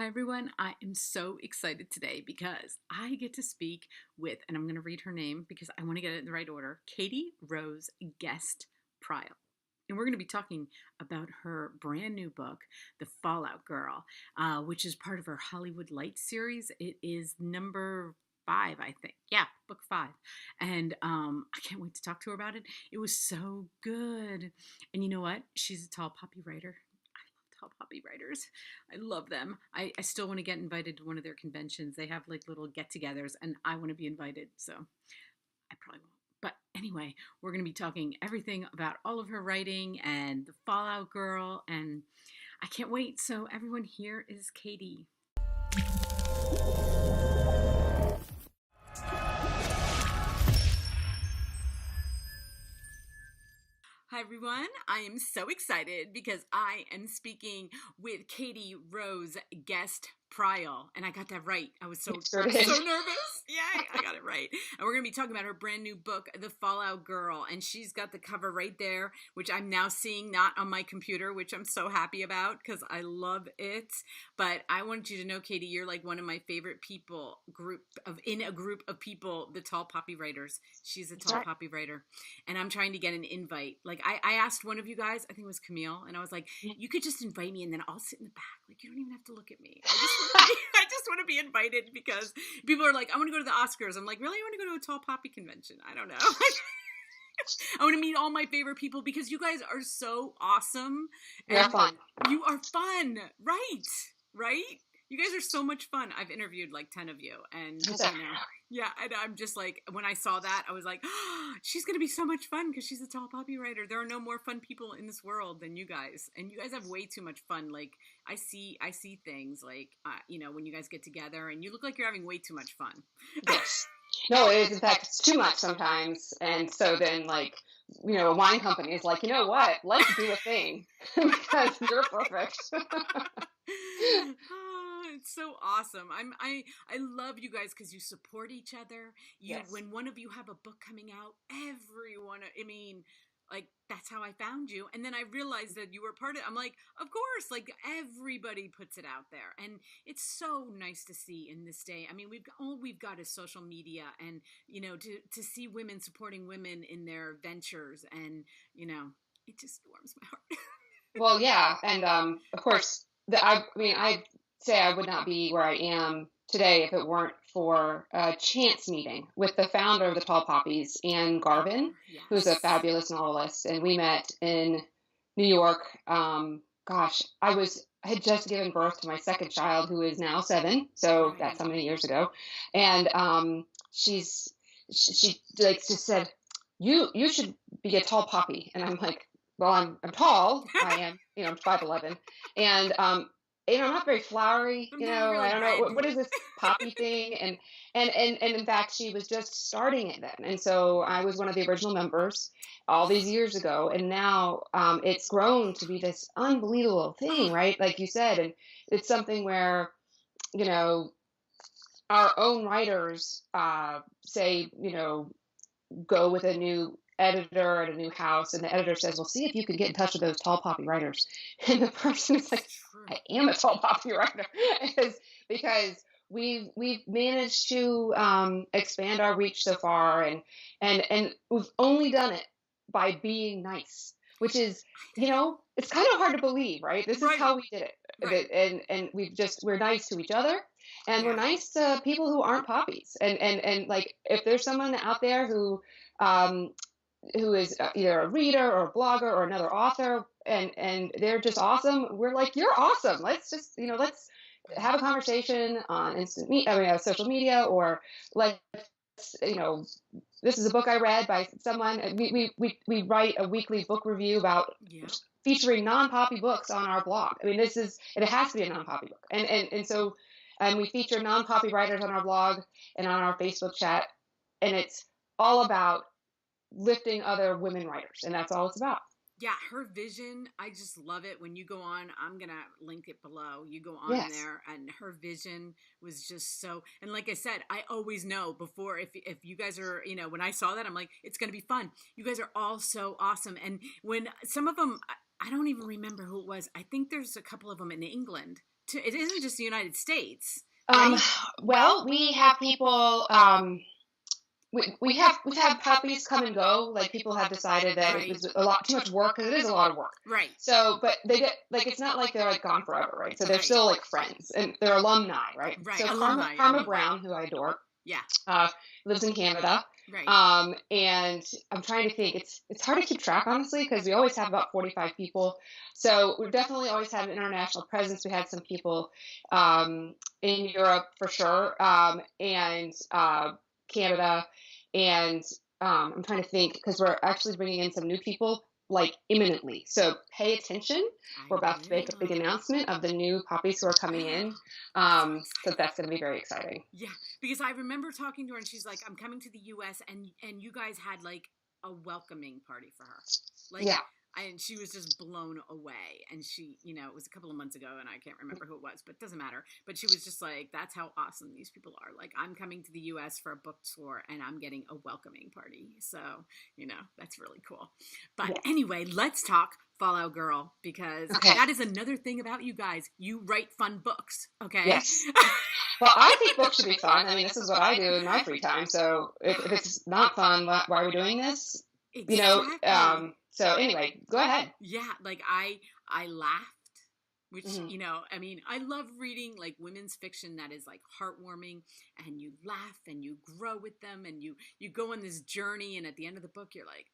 Hi everyone, I am so excited today because I get to speak with, and I'm going to read her name because I want to get it in the right order, Katie Rose Guest Pryal. And we're going to be talking about her brand new book, The Fallout Girl, which is part of her Hollywood Lights series. It is number 5, I think. Yeah, book 5. And I can't wait to talk to her about it. It was so good. And you know what? She's a tall poppy writer. Tall poppy writers. I love them. I still want to get invited to one of their conventions. They have like little get-togethers, and I want to be invited. So I probably won't. But anyway, we're going to be talking everything about all of her writing and the Fallout Girl, and I can't wait. So everyone, here is Katie. Hi everyone, I am so excited because I am speaking with Katie Rose Guest Pryal, and I got that right. I was so nervous. Yay, I got it right. And we're going to be talking about her brand new book, The Fallout Girl, and she's got the cover right there, which I'm now seeing not on my computer, which I'm so happy about because I love it. But I want you to know, Katie, you're like one of my favorite people in a group of people, the tall poppy writers. She's a tall poppy writer, and I'm trying to get an invite. Like I asked one of you guys, I think it was Camille, and I was like, you could just invite me and then I'll sit in the back. Like, you don't even have to look at me. I just want to be invited because people are like, I want to go to the Oscars. I'm like, really? I want to go to a tall poppy convention. I don't know. I want to meet all my favorite people because you guys are so awesome. You're fun. You are fun. Right. Right? You guys are so much fun. I've interviewed like 10 of you, and yeah, and I'm just like, when I saw that, I was like, oh, she's gonna be so much fun because she's a tall poppy writer. There are no more fun people in this world than you guys, and you guys have way too much fun. Like I see things like, when you guys get together, and you look like you're having way too much fun. Yes. No, it is. In fact, it's too much sometimes, and so then a wine company is like, you know what? Let's do a thing because you're perfect. It's so awesome. I love you guys because you support each other. When one of you have a book coming out, everyone. I mean, like that's how I found you. And then I realized that you were part of it. I'm like, of course, like everybody puts it out there, and it's so nice to see in this day. I mean, we've got is social media, and to see women supporting women in their ventures, and it just warms my heart. Well, yeah, and of course, I'd say I would not be where I am today if it weren't for a chance meeting with the founder of the Tall Poppies, Anne Garvin, who's a fabulous novelist, and we met in New York. I had just given birth to my second child, who is now 7, so that's how many years ago, and she like just said, you should be a tall poppy, and I'm like, well, I'm tall. I am, I'm 5'11", and I'm not very flowery. I don't know what is this poppy thing, and in fact, she was just starting it then, and so I was one of the original members all these years ago, and now it's grown to be this unbelievable thing, right? Like you said, and it's something where our own writers say, go with a new editor at a new house, and the editor says, well, see if you can get in touch with those tall poppy writers, and the person is like, I am a tall poppy writer, because we've managed to expand our reach so far, and we've only done it by being nice, which is, it's kind of hard to believe, right? This is how we did it, and we're nice to each other, and we're nice to people who aren't poppies, and like, if there's someone out there who is either a reader or a blogger or another author, and they're just awesome, we're like, you're awesome. Let's just, let's have a conversation on social media, or let's, this is a book I read by someone. We write a weekly book review about featuring non-poppy books on our blog. I mean, it has to be a non-poppy book. And so we feature non-poppy writers on our blog and on our Facebook chat, and it's all about lifting other women writers, and that's all it's about. Yeah, her vision, I just love it. When you go on, I'm going to link it below. You go on there, and her vision was just so, and like I said, I always know before, if you guys are, when I saw that, I'm like, it's going to be fun. You guys are all so awesome. And when some of them, I don't even remember who it was. I think there's a couple of them in England it isn't just the United States. Um, Right? well, we have people, we've had puppies come and go. Like people have decided that it was a lot too much work because it is a lot of work. Right. So, but they get like it's not like they're like gone forever, right? So they're still like friends and they're alumni, right? Right. So Alumni. Karma Brown, who I adore, lives in Canada. Right. And I'm trying to think. It's hard to keep track, honestly, because we always have about 45 people. So we've definitely always had an international presence. We had some people in Europe for sure, and Canada, and I'm trying to think because we're actually bringing in some new people like imminently. So pay attention. We're about to make a big announcement of the new puppies who are coming in. So that's going to be very exciting. Yeah, because I remember talking to her and she's like, I'm coming to the US and you guys had like a welcoming party for her. Like, yeah. And she was just blown away. And she, it was a couple of months ago and I can't remember who it was, but it doesn't matter. But she was just like, that's how awesome these people are. Like, I'm coming to the US for a book tour and I'm getting a welcoming party. So, that's really cool. But anyway, let's talk Fallout Girl, because that is another thing about you guys. You write fun books, okay? Yes. Well, I think books should be fun. I mean, this is what I do in my free time. So if it's not fun, why are we doing this? Exactly. So anyway, go ahead. Yeah, like I laughed, which, I love reading like women's fiction that is like heartwarming and you laugh and you grow with them and you go on this journey and at the end of the book you're like,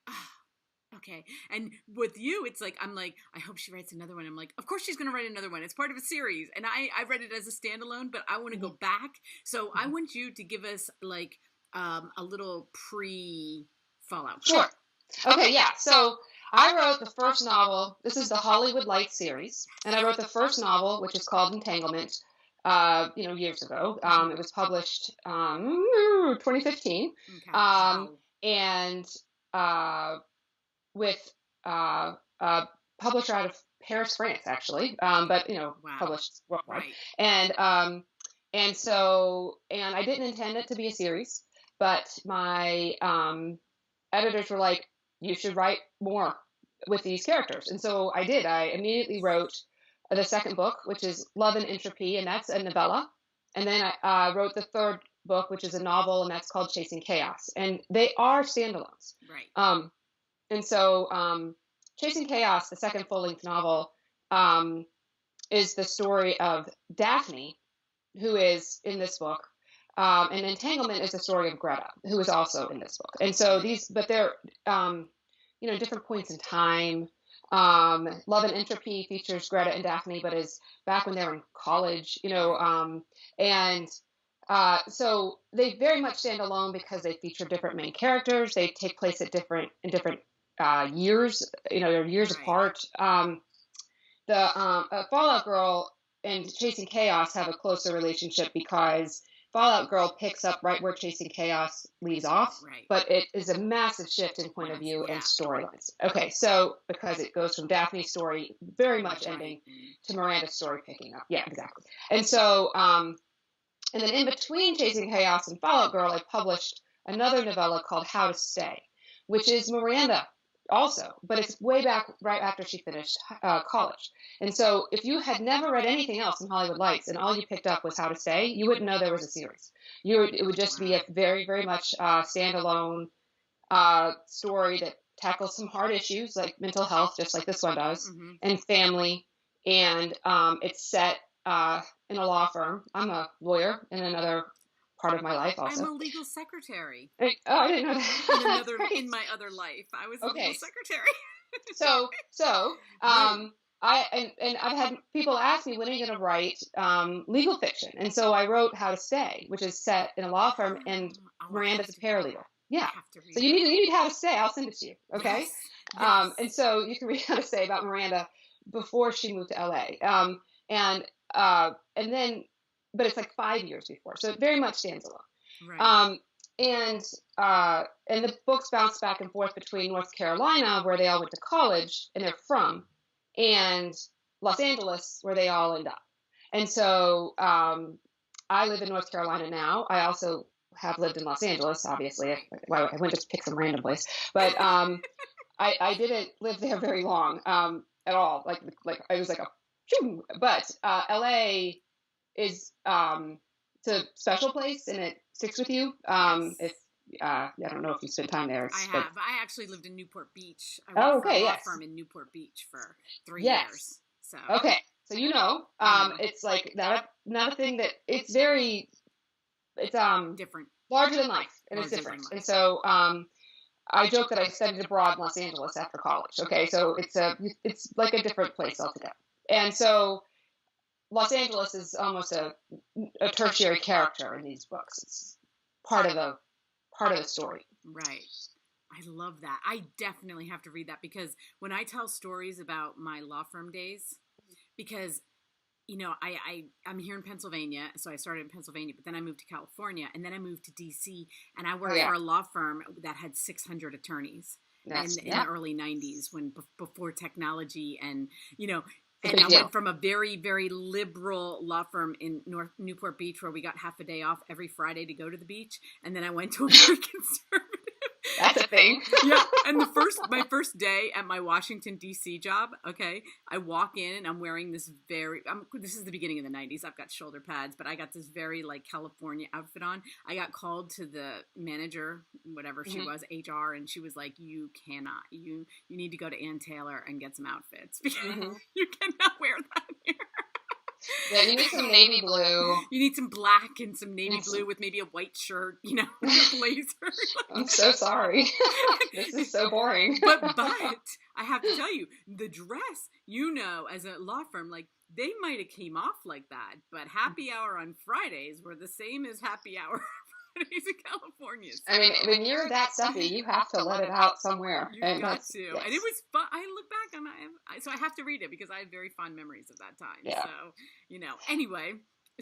okay. And with you, it's like, I'm like, I hope she writes another one. I'm like, of course she's going to write another one. It's part of a series. And I read it as a standalone, but I want to go back. So I want you to give us like a little pre-Fallout. Sure. Okay, yeah. So I wrote the first novel. This is the Hollywood Lights series. And I wrote the first novel, which is called Entanglement, years ago. It was published 2015. Okay. Wow. And with a publisher out of Paris, France, actually, but published worldwide. Right. And I didn't intend it to be a series, but my editors were like, "You should write more with these characters," and so I did. I immediately wrote the second book, which is Love and Entropy, and that's a novella, and then I wrote the third book, which is a novel, and that's called Chasing Chaos, and they are standalones. Right. And so, Chasing Chaos, the second full-length novel, is the story of Daphne, who is in this book, and Entanglement is the story of Greta, who is also in this book. And so they're, different points in time. Love and Entropy features Greta and Daphne, but is back when they were in college, so they very much stand alone because they feature different main characters. They take place at different years, they're years apart. The Fallout Girl and Chasing Chaos have a closer relationship because Fallout Girl picks up right where Chasing Chaos leaves off, but it is a massive shift in point of view and storylines. Okay, so because it goes from Daphne's story very much ending to Miranda's story picking up. Yeah, exactly. And so, and then in between Chasing Chaos and Fallout Girl, I published another novella called How to Stay, which is Miranda also, but it's way back right after she finished college. And so if you had never read anything else in Hollywood Lights and all you picked up was How to Stay, you wouldn't know there was a series. It would just be a very, very much standalone story that tackles some hard issues like mental health, just like this one does, and family. And it's set in a law firm. I'm a lawyer in another part of my life also. I'm a legal secretary. I didn't know that. In my other life, I was a legal secretary. I've had people ask me, when are you going to write legal fiction? And so I wrote How to Stay, which is set in a law firm, and Miranda's a paralegal. Yeah. So you need How to Stay. I'll send it to you. Okay. Yes. And so you can read How to Stay about Miranda before she moved to LA. And then, but it's like 5 years before, so it very much stands alone. Right. And the books bounce back and forth between North Carolina, where they all went to college and they're from, and Los Angeles, where they all end up. And so I live in North Carolina now. I also have lived in Los Angeles, obviously. I went to pick some random place, but I didn't live there very long at all. Like I was like But LA is it's a special place and it sticks with you. If Yes. I don't know if you spent time there, I but have. I actually lived in Newport Beach. I oh, worked for a okay, law yes, firm in Newport Beach for 3 years. yes, So okay. So I know. it's like not a thing that it's very it's Different. larger than life and it's Larger different. than life. And so I joke that I studied abroad in Los Angeles after college. Okay, so it's like a different place altogether. And so Los Angeles is almost a tertiary character in these books. It's part of the story. Right. I love that. I definitely have to read that because when I tell stories about my law firm days, because I'm here in Pennsylvania, so I started in Pennsylvania, but then I moved to California, and then I moved to DC, and I Oh worked yeah, for a law firm that had 600 attorneys, and that's in the yeah, early 90s, when before technology, and you know. it's a And big I deal. went from a very, very liberal law firm in North Newport Beach, where we got half a day off every Friday to go to the beach, and then I went to a very conservative. That's a thing. Yeah, and my first day at my Washington D.C. job, okay, I walk in and I'm wearing this this is the beginning of the 90s. I've got shoulder pads, but I got this very like California outfit on. I got called to the manager, whatever she Hmm. was, HR, and she was like, "You cannot. You need to go to Ann Taylor and get some outfits because Hmm. you cannot wear that here." Yeah, you need some navy blue. You need some black and some navy And some, blue with maybe a white shirt, and a blazer. I'm so sorry. This is so boring. But I have to tell you, the dress, as a law firm, like they might have came off like that, but happy hour on Fridays were the same as happy hour Fridays in California. So. I mean, when you're that stuffy, you have to let it out somewhere, You've and got that's to, and it yes, was fun. I look back and so I have to read it because I have very fond memories of that time. yeah, So anyway,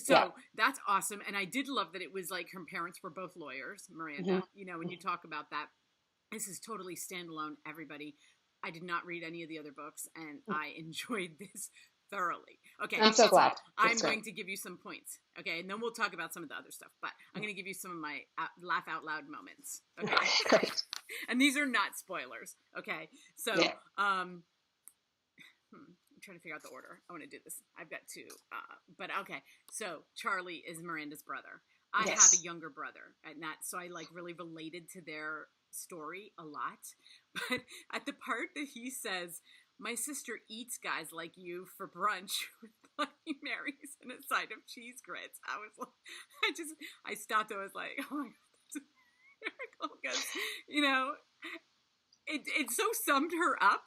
yeah. so that's awesome, and I did love that it was like her parents were both lawyers, Hmm. Miranda. When you talk about that, this is totally standalone. Everybody, I did not read any of the other books, and I enjoyed this thoroughly. Okay, I'm so so glad. I'm It's great. going to give you some points. Okay, and then we'll talk about some of the other stuff. But I'm going to give you some of my laugh out loud moments. Okay, Great. and these are not spoilers. Okay, so Yeah. I'm trying to figure out the order. I want to do this. I've got two, but okay. So Charlie is Miranda's brother. I have a Yes. younger brother, and so I like really related to their story a lot. But at the part that he says, "My sister eats guys like you for brunch with Bloody Marys and a side of cheese grits," I was like, I stopped. I was like, "Oh my god, that's a miracle!" Because it so summed her up.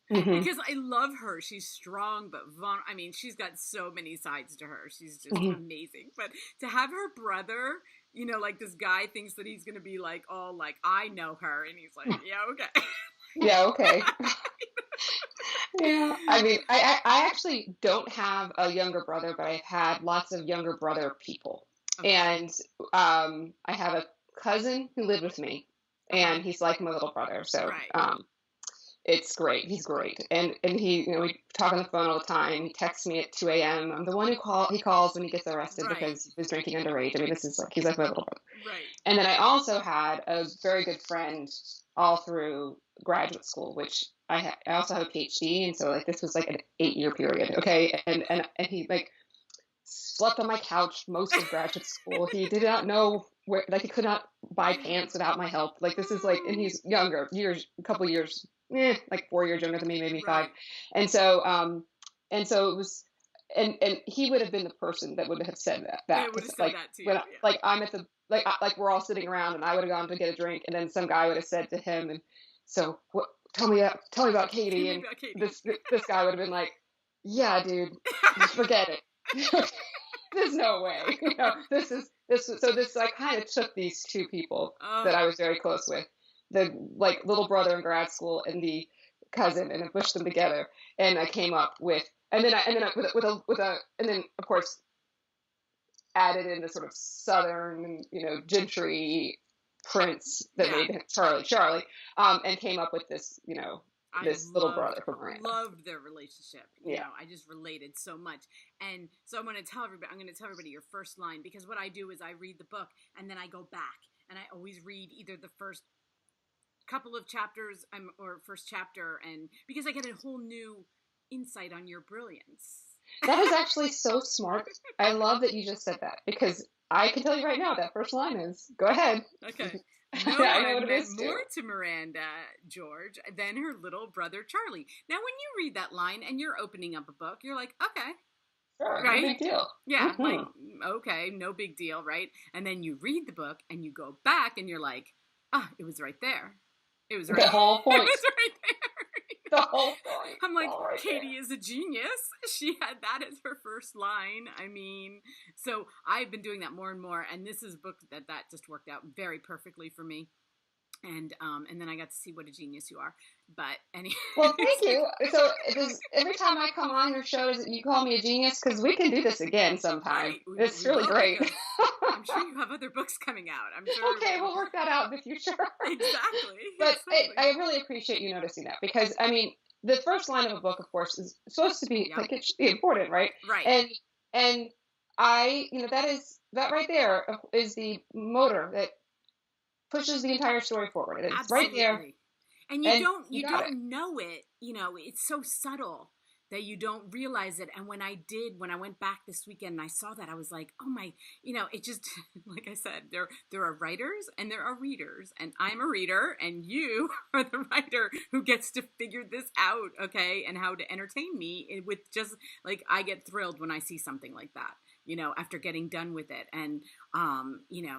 Hmm. Because I love her. She's strong, but I mean, she's got so many sides to her. She's just Hmm. amazing. But to have her brother, like this guy thinks that he's going to be like, all like, I know her. And he's like, yeah, okay. Yeah. Okay. Yeah. I mean, I actually don't have a younger brother, but I've had lots of younger brother people, Okay. and I have a cousin who lived with me, Uh-huh. and he's like my little brother. So Right. it's great. He's great, and he, we talk on the phone all the time. He texts me at 2 a.m. I'm the one he calls when he gets arrested Right. because he was drinking underage. I mean, this is like he's like my little brother. Right. And then I also had a very good friend all through graduate school, which I also have a PhD, and so like this was like an 8 year period, okay, and he like slept on my couch most of graduate school. He did not know where, like he could not buy pants without my help. Like this is like, and he's younger, a couple years, like 4 years younger than me, maybe five, Right. and so it was. And he would have been the person that would have said They that would have said like that to you. when Yeah. like I'm at the like we're all sitting around and I would have gone to get a drink and then some guy would have said to him and so what tell me about Tell Katie me and about Katie. this guy would have been like yeah dude just forget it. There's no way. So I kind of took these two people Oh. that I was very close with, the like little brother in grad school and the cousin, and I pushed them together, and I came up with, and then I with a, and then of course added in the sort of southern, gentry prince that Yeah. made him Charlie, and came up with this, I this little brother from Miranda. loved their relationship. Yeah. I just related so much. And so I'm going to tell everybody your first line because what I do is I read the book and then I go back and I always read either the first couple of chapters or first chapter and because I get a whole new insight on your brilliance. That is actually so smart. I love that you just said that because I can tell you right now that first line is, go ahead. Okay. No I know what one it meant is too. more to Miranda, George, than her little brother Charlie. Now, when you read that line and you're opening up a book, you're like, okay, Sure, no right? big deal. Yeah, like, Hmm. okay, no big deal, right? And then you read the book and you go back and you're like, ah, it was right there. It was right. The whole It point. was right there. The whole point. I'm like, All right Katie is a genius. She had that as her first line. I mean, so I've been doing that more and more, and this is a book that just worked out very perfectly for me. And then I got to see what a genius you are. But anyway, Well, thank you. So every time I come on your shows, you call me a genius because we can do this again sometime. right, It's we really will great. because I'm sure you have other books coming out. I'm sure. Okay, we'll work that out in the future. Exactly. But Exactly. I really appreciate you noticing that because I mean, the first line of a book, of course, is supposed to be Yep. like it should be important, right? Right. And that right there is the motor that pushes the entire story forward. And it's right there, Absolutely. And you and don't you you got it. don't know it. You know, it's so subtle that you don't realize it. And when I went back this weekend and I saw that, I was like, oh my, it just like I said, there are writers and there are readers, and I'm a reader and you are the writer who gets to figure this out, okay, and how to entertain me with just like I get thrilled when I see something like that. After getting done with it, and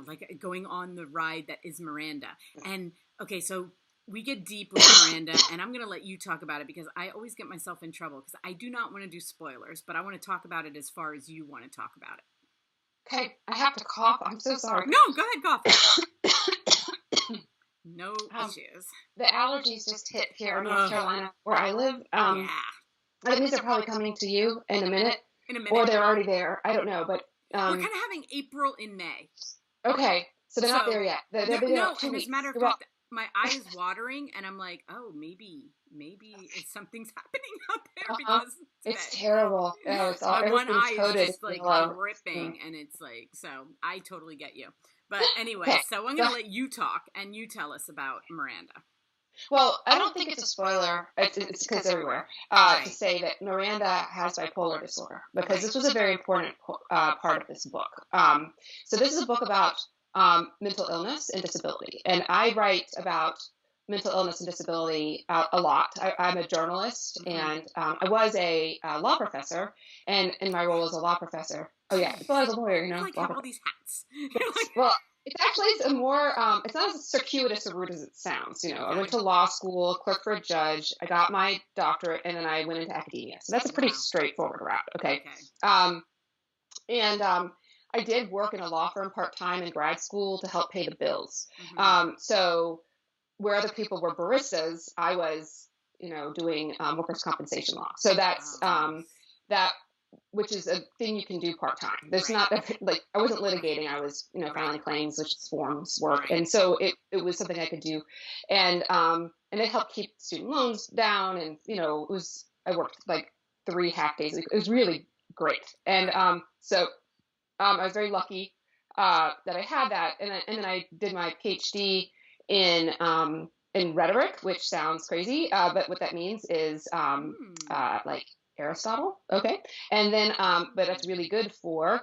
like going on the ride that is Miranda. And okay, so we get deep with Miranda, and I'm going to let you talk about it because I always get myself in trouble because I do not want to do spoilers, but I want to talk about it as far as you want to talk about it. Okay, I have to cough. I'm so sorry. No, go ahead, cough. No issues. The allergies just hit here in North Carolina where I live. Yeah. That means they're probably coming to you in a minute. In a minute. Or they're already there. I don't know, but we're kind of having April in May. Okay, so they're not there yet. They'll be there no, 2 and weeks. as a matter of fact, my eye is watering, and I'm like, oh, maybe something's happening out there because it's terrible. Oh, it's all, my one eye coded, is just like dripping, and it's like, so I totally get you. But anyway, okay. So I'm gonna let you talk and you tell us about Miranda. Well, I don't think it's a spoiler. It's because everywhere to say that Miranda has bipolar disorder because this was a very important part of this book. So this is a book about mental illness and disability, and I write about mental illness and disability a lot. I'm a journalist, and I was a law professor, and in my role as a law professor. Oh yeah, well, as a lawyer, I like have all these hats. Well. It's more, it's not as circuitous a route as it sounds. I went to law school, clerked for a judge, I got my doctorate, and then I went into academia. So that's a pretty straightforward route. Okay. I did work in a law firm part-time in grad school to help pay the bills. So where other people were baristas, I was, doing workers' compensation law. So that's, which is a thing you can do part-time. There's not like I wasn't litigating. I was, filing claims, which is forms work. And so it was something I could do. And it helped keep student loans down. And, I worked like 3 half days a week. It was really great. And so I was very lucky that I had that. And then I did my PhD in rhetoric, which sounds crazy. But what that means is like Aristotle. Okay. And then, but that's really good for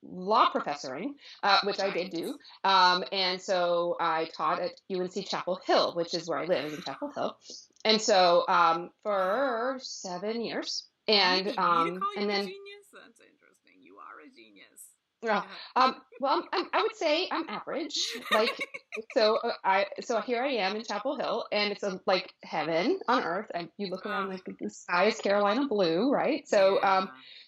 law professoring, which I did do. And so I taught at UNC Chapel Hill, which is where I live, in Chapel Hill. And so, for 7 years. And, you call you and then, a genius? That's interesting. You are a genius. Well, I would say I'm average. Like, so here I am in Chapel Hill, and it's like heaven on earth. And you look around, like the sky is Carolina blue, right? So,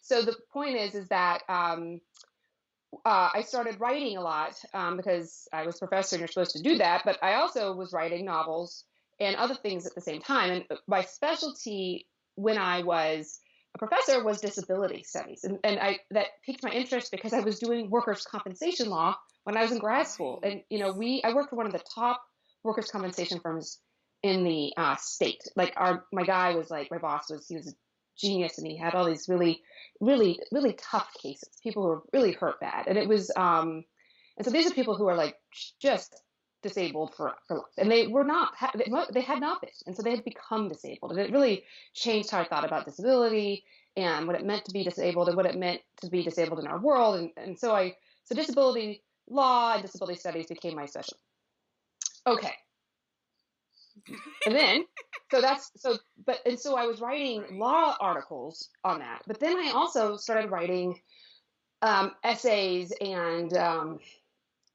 so the point is that I started writing a lot because I was a professor, and you're supposed to do that. But I also was writing novels and other things at the same time. And my specialty when I was a professor was disability studies. And that piqued my interest because I was doing workers' compensation law when I was in grad school. And, I worked for one of the top workers' compensation firms in the state. Like my boss he was a genius, and he had all these really, really, really tough cases, people who were really hurt bad. And it was, and so these are people who are like just disabled for life, and they were not, they had not been, and so they had become disabled, and it really changed how I thought about disability and what it meant to be disabled and what it meant to be disabled in our world. So disability law and disability studies became my specialty. Okay. And then, so I was writing Right. law articles on that, but then I also started writing essays and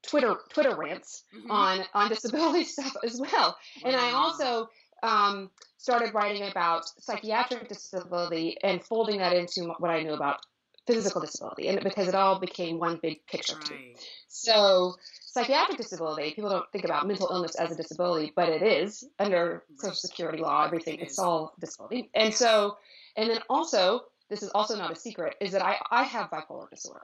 Twitter rants on disability stuff as well. And I also started writing about psychiatric disability and folding that into what I knew about physical disability, and because it all became one big picture to me. So psychiatric disability, people don't think about mental illness as a disability, but it is under Social Security law, everything. It's all disability. And so, and then also, this is also not a secret, is that I have bipolar disorder.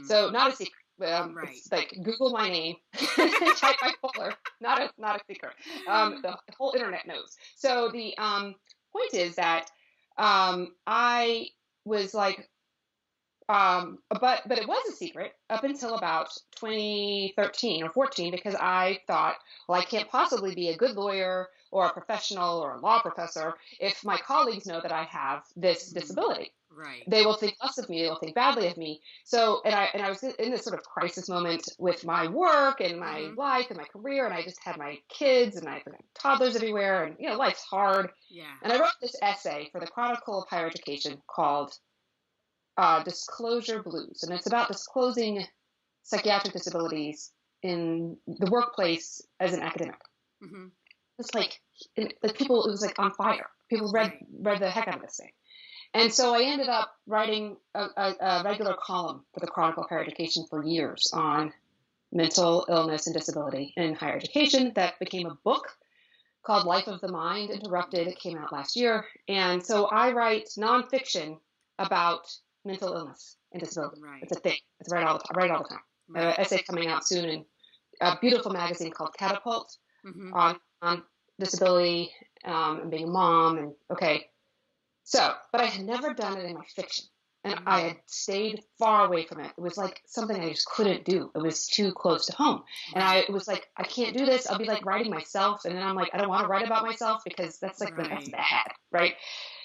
So not a secret. It's like Google my name, type bipolar. Not a secret. The whole internet knows. So the point is that I was like, but it was a secret up until about 2013 or 14, because I thought, well, I can't possibly be a good lawyer or a professional or a law professor if my colleagues know that I have this disability. Right. They will think less of me. They will think badly of me. So, and I was in this sort of crisis moment with my work and my life and my career, and I just had my kids and I had toddlers everywhere, and life's hard. Yeah. And I wrote this essay for the Chronicle of Higher Education called Disclosure Blues, and it's about disclosing psychiatric disabilities in the workplace as an academic. It's like people, it was like on fire. People read the heck out of this thing. And so I ended up writing a regular column for the Chronicle of Higher Education for years on mental illness and disability in higher education. That became a book called Life of the Mind Interrupted. It came out last year. And so I write nonfiction about mental illness and disability. It's a thing. It's I write all the time. An essay coming out soon in a beautiful magazine called Catapult on disability and being a mom. And so, but I had never done it in my fiction, and I had stayed far away from it. It was like something I just couldn't do. It was too close to home. And I was like, I can't do this. I'll be like writing myself. And then I'm like, I don't want to write about myself because that's like, that's bad. Right.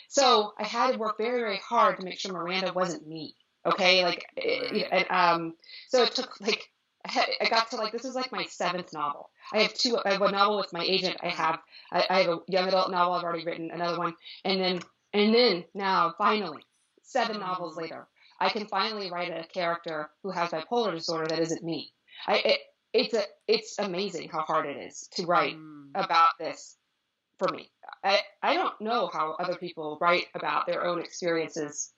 So I had to work very, very hard to make sure Miranda wasn't me. Okay. Like, so it took like, I got to like, this is like my 7th novel. I have a novel with my agent. I have a young adult novel I've already written, another one. And then now, finally, 7 novels later, I can finally write a character who has bipolar disorder that isn't me. It's amazing how hard it is to write about this for me. I don't know how other people write about their own experiences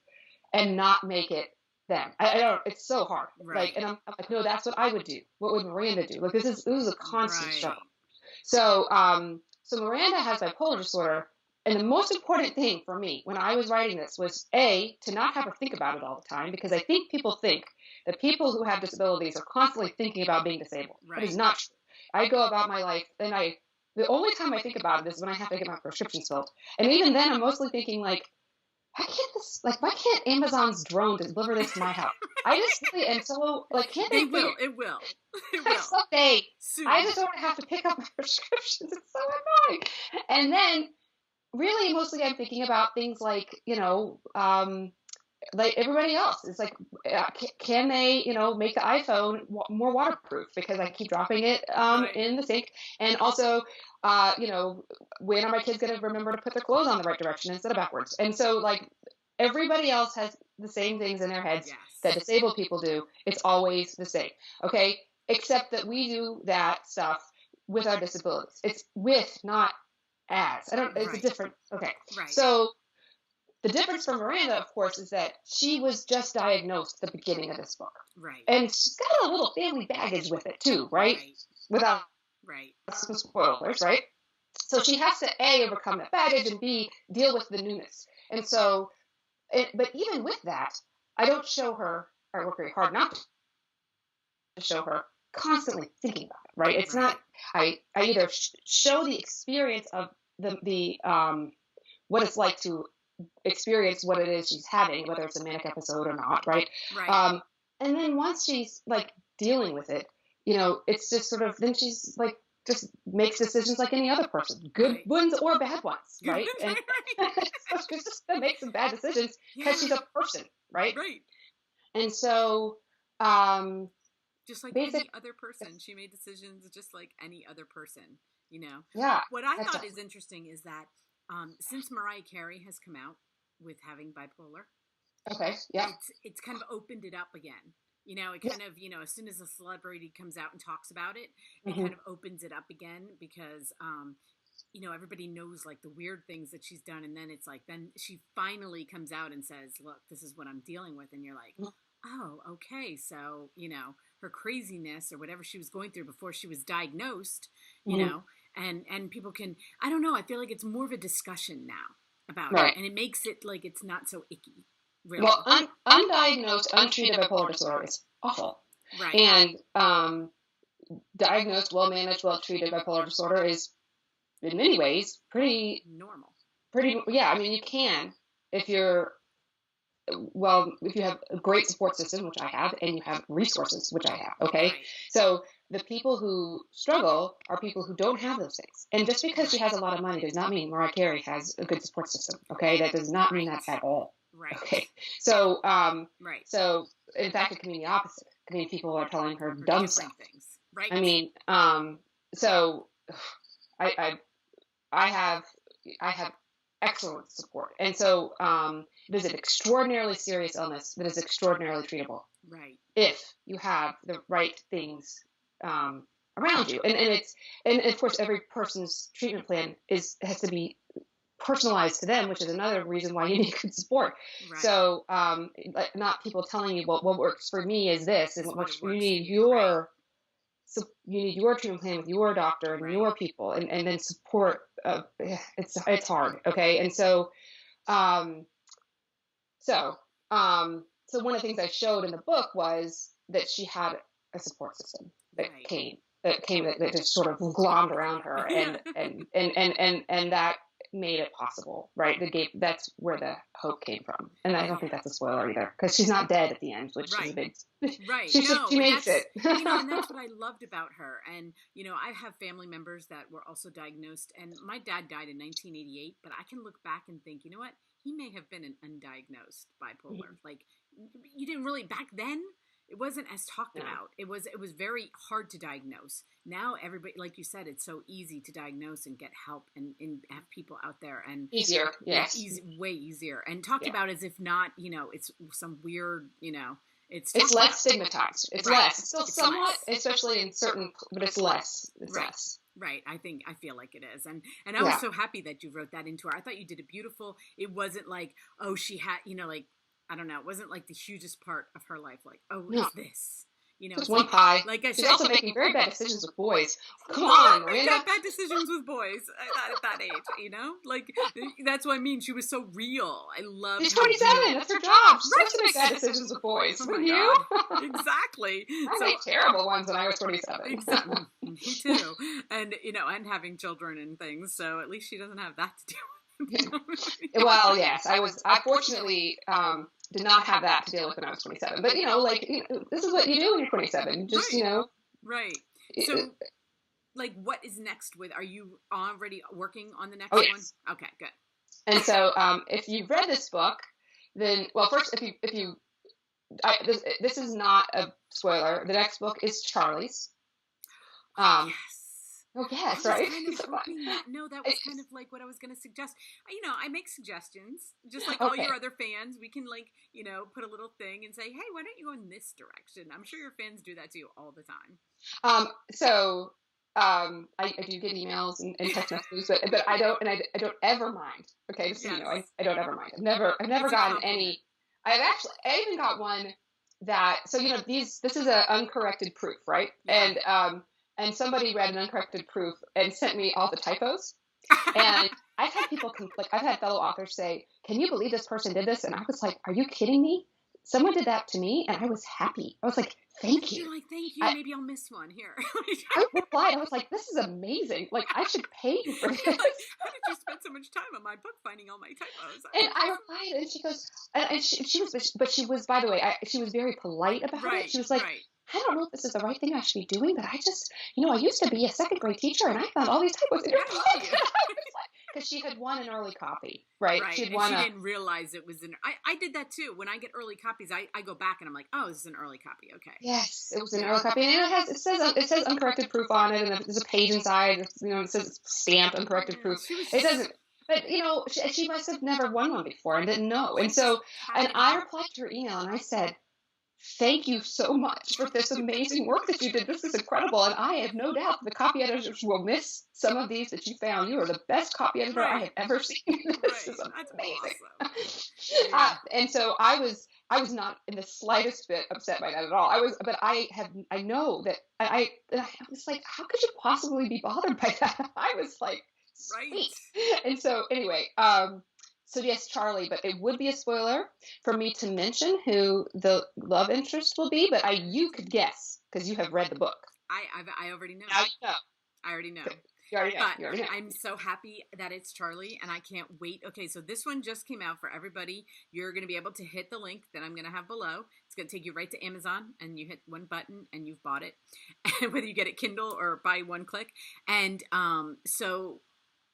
and not make it them. I don't. It's so hard. Like, and I'm like, no, that's what I would do. What would Miranda do? Like, this was a constant struggle. So, so Miranda has bipolar disorder. And the most important thing for me when I was writing this was to not have her think about it all the time, because I think people think that people who have disabilities are constantly thinking about being disabled. That is not true. I go about my life, and the only time I think about it is when I have to get my prescriptions filled. And even then, I'm mostly thinking like, why can't Amazon's drone deliver this to my house? I just really am so like, can't they? It will. Someday. Soon. I just don't have to pick up my prescriptions. It's so annoying. And then, really, mostly I'm thinking about things like, like everybody else. It's like, can they, make the iPhone more waterproof, because I keep dropping it in the sink. And also, when are my kids going to remember to put their clothes on the right direction instead of backwards? And so, like, everybody else has the same things in their heads that disabled people do. It's always the same. Okay. Except that we do that stuff with our disabilities. It's with, not as. It's a different. Okay. So the difference from Miranda, of course, is that she was just diagnosed at the beginning of this book. And she's got a little family baggage with it too, right? Without some spoilers, right? So she has to A, overcome that baggage, and B, deal with the newness. And so, but even with that, I don't show her, or I work very hard not to show her constantly thinking about it, right? It's not, I either show the experience of the what it's like to experience what it is she's having, whether it's a manic episode or not, right? And then once she's like dealing with it, it's just sort of, then she's like just makes decisions like any other person, good ones or bad ones, right? And so she's just gonna make some bad decisions because she's a person, right? Right. And so, just like any other person, she made decisions just like any other person, you know? Yeah. What I thought is interesting is that since Mariah Carey has come out with having bipolar, okay, yeah, it's kind of opened it up again. You know, it kind of, you know, as soon as a celebrity comes out and talks about it, it kind of opens it up again because, you know, everybody knows like the weird things that she's done. And then it's like, then she finally comes out and says, look, this is what I'm dealing with. And you're like, oh, okay. So, you know, her craziness or whatever she was going through before she was diagnosed, you know, and people can, I don't know, I feel like it's more of a discussion now about it. And it makes it like it's not so icky. Really. Well, undiagnosed, untreated bipolar disorder is awful. Right. And diagnosed, well-managed, well-treated bipolar disorder is, in many ways, pretty normal. Yeah, I mean, you can, if you have a great support system, which I have, and you have resources, which I have, okay? Right. So the people who struggle are people who don't have those things. And just because she has a lot of money does not mean Mariah Carey has a good support system, okay? That does not mean that at all. Right. Okay. So, so in fact, it can mean the opposite. I mean, people are telling her dumb stuff. Things. Right. I mean, so I have excellent support. And so, it is an extraordinarily serious illness that is extraordinarily treatable. Right. If you have the right things, around you. And of course, every person's treatment plan has to be personalized to them, which is another reason why you need good support. Right. So, not people telling you, well, what works for me is this, and what works for you need your, so you need your treatment plan with your doctor and your people, and then support. It's hard, okay. And so, so one of the things I showed in the book was that she had a support system that came that just sort of glommed around her, and that made it possible, right? That's where the hope came from, and I don't think that's a spoiler either, because she's not dead at the end, which is a big. Right. She makes it. You know, and that's what I loved about her. And you know, I have family members that were also diagnosed, and my dad died in 1988. But I can look back and think, you know what? He may have been an undiagnosed bipolar. Mm-hmm. Like, you didn't really back then. It wasn't as talked about. It was very hard to diagnose. Now everybody, like you said, it's so easy to diagnose and get help and have people out there and easier. Yes. Way easier and talked about as if not, you know, it's some weird, you know, it's less stigmatized. It's less. It's still somewhat, especially in certain, but it's less. It's less. Right. I feel like it is. And I was so happy that you wrote that into her. I thought you did it beautiful. It wasn't like, oh, she had, you know, like, I don't know. It wasn't like the hugest part of her life. Like, oh, what is this? You know, it's one pie. Like I said, she's also making very bad decisions with boys. Come on, Miranda. Bad decisions with boys at that age. You know, like that's what I mean. She was so real. I love. She's 27. That's her job. She's supposed to make bad decisions with boys. Oh Wouldn't you? Exactly. I made terrible ones when I was 27. Exactly. Me too. And you know, and having children and things. So at least she doesn't have that to deal with. Well, yes, I fortunately did not have that to deal with when I was 27. But you know, like this is what you do when you're 27. Just you know, right. So, like, what is next? Are you already working on the next one? Okay, good. And so, if you've read this book, then first, this is not a spoiler. The next book is Charlie's. Yes. Oh, yes, right. Kind of that was kind of like what I was going to suggest. You know, I make suggestions, just like all your other fans. We can, like, you know, put a little thing and say, hey, why don't you go in this direction? I'm sure your fans do that to you all the time. I do get emails and text messages, but I don't ever mind. Okay, just so you know, I don't ever mind. I've never gotten any. I even got one that, so you know, this is an uncorrected proof, right? Yeah. And somebody read an uncorrected proof and sent me all the typos. And I've had people I've had fellow authors say, "Can you believe this person did this?" And I was like, "Are you kidding me? Someone did that to me," and I was happy. I was like, "Thank you." You're like, "Thank you. Maybe I'll miss one here." I replied. I was like, "This is amazing. Like, I should pay you for this." How did you spend so much time on my book finding all my typos? And I replied, and she goes, and she was, but she was, by the way, she was very polite about it. She was like, I don't know if this is the right thing I should be doing, but I just, I used to be a second grade teacher and I found all these typos in your I book. love you. Because she had won an early copy, right? Right. She'd And won she a, didn't realize it was I did that too. When I get early copies, I go back and I'm like, oh, this is an early copy. Okay. yes, it was an Yeah. early copy. And it says uncorrected proof on it. And there's a page inside, it says stamped uncorrected Yeah, proof. she was It doesn't, but she must have never won one before and didn't know. And just so, happy and to I help. replied to her email and I said, thank you so much for this amazing work that you did. This is incredible. And I have no doubt the copy editors will miss some of these that you found. You are the best copy editor I Right. have ever seen. This Right. is That's amazing. awesome. Yeah. And so I was not in the slightest bit upset by that at all. But I know that I was like, how could you possibly be bothered by that? I was like, Right. sweet. And so anyway, so yes, Charlie, but it would be a spoiler for me to mention who the love interest will be, but you could guess because you have read the book. I already know. Now you know. I already know. You already know. But You already know. I'm so happy that it's Charlie, and I can't wait. Okay, so this one just came out for everybody. You're going to be able to hit the link that I'm going to have below. It's going to take you right to Amazon, and you hit one button, and you've bought it, whether you get it Kindle or by one click. And so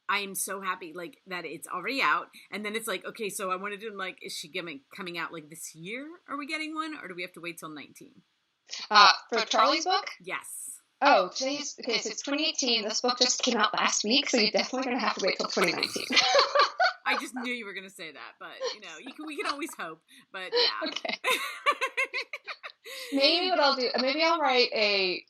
I am so happy like that it's already out. And then it's like, okay, so I wanted to like, is she coming out like this year? Are we getting one, or do we have to wait till 19? For Charlie's book? Yes. Oh, so it's 2018. This book just came out last week, so you're definitely going to have to wait till 2019. I just knew you were going to say that, but we can always hope. But yeah. Okay. Maybe what I'll do, maybe I'll write a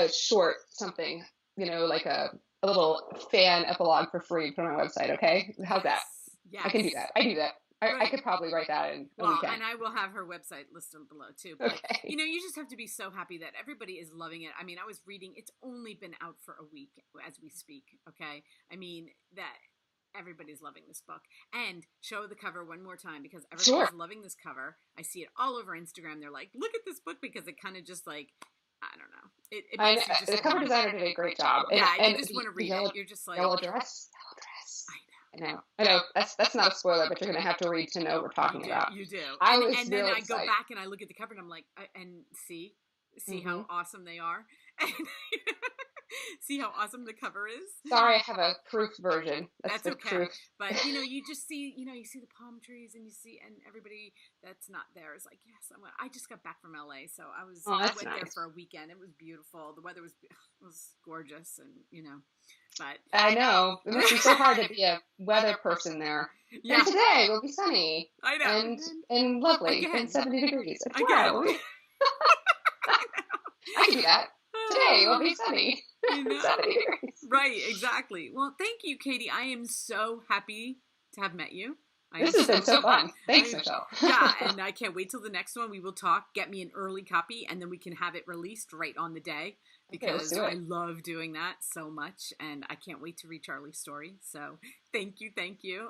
short something, like a little fan epilogue for free to put on my website. Okay, how's that? Yes. I can do that. I do that. I could probably write that in a weekend. And I will have her website listed below too. But, okay. You just have to be so happy that everybody is loving it. I mean, I was reading, it's only been out for a week as we speak, okay? I mean, that everybody's loving this book. And show the cover one more time because everybody's loving this cover. I see it all over Instagram. They're like, look at this book because it kind of just like, I don't know. It makes you just the cover designer did a great job. And you just want to read it. You're just like, yellow dress. I know. That's not a spoiler, but you're going to have to read to know what we're talking about. You do. And then I excited. go back and I look at the cover and I'm like, and see how awesome they are. See how awesome the cover is. Sorry, I have a proof version. That's okay. Proof. But you just see, you see the palm trees and and everybody that's not there is like, yes, I just got back from LA, so I went there for a weekend. It was beautiful. The weather was gorgeous, and but I know it must be so hard to be a weather person there. Yeah. And today will be sunny. I know. And lovely and 70 degrees. Again. I can do that. Today will be sunny. 70 degrees. Right, exactly. Well, thank you, Katie. I am so happy to have met you. This has been so fun. Thanks, Michelle. Yeah, and I can't wait till the next one. We will talk. Get me an early copy, and then we can have it released right on the day because I love doing that so much, and I can't wait to read Charlie's story. So thank you,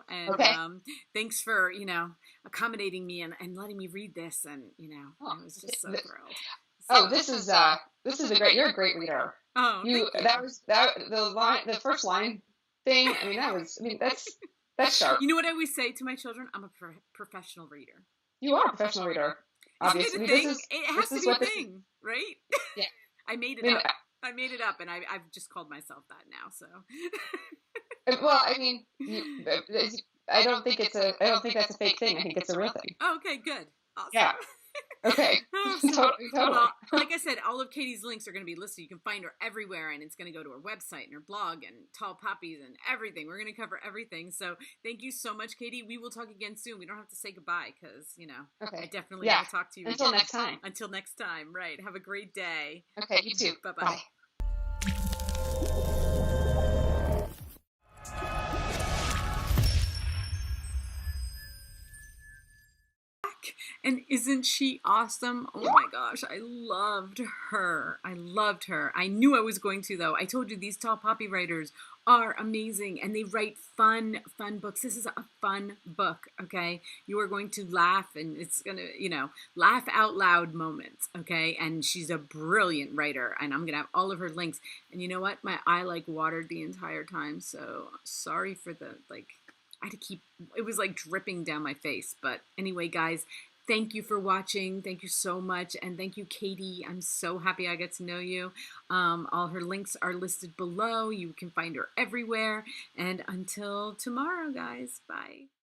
and thanks for accommodating me and letting me read this, and I was just so thrilled. This is a great. You're a great reader. Oh, thank you. The first line thing. I mean, that's sharp. You know what I always say to my children? I'm a professional reader. You are a professional reader. Obviously, it has to be a thing, right? Yeah. I made it up. I made it up, and I've just called myself that now. So. Well, I mean, I don't think that's a fake thing. I think it's a real thing. Oh, okay, good. Awesome. Yeah. Okay. Totally. Well, like I said, all of Katie's links are going to be listed. You can find her everywhere, and it's going to go to her website and her blog and Tall Poppies and everything. We're going to cover everything. So thank you so much, Katie. We will talk again soon. We don't have to say goodbye because, I definitely want to talk to you Until next time. Until next time. Right. Have a great day. Okay, you too. Bye-bye. Bye. And isn't she awesome? Oh my gosh, I loved her. I knew I was going to, though. I told you these Tall Poppy writers are amazing, and they write fun books. This is a fun book, okay? You are going to laugh, and it's going to, laugh out loud moments, okay? And she's a brilliant writer, and I'm going to have all of her links. And you know what? My eye, watered the entire time, so sorry for the, I had to keep, it was dripping down my face. But anyway, guys, Thank you for watching. Thank you so much. And thank you, Katie. I'm so happy I got to know you. All her links are listed below. You can find her everywhere. And until tomorrow, guys, bye.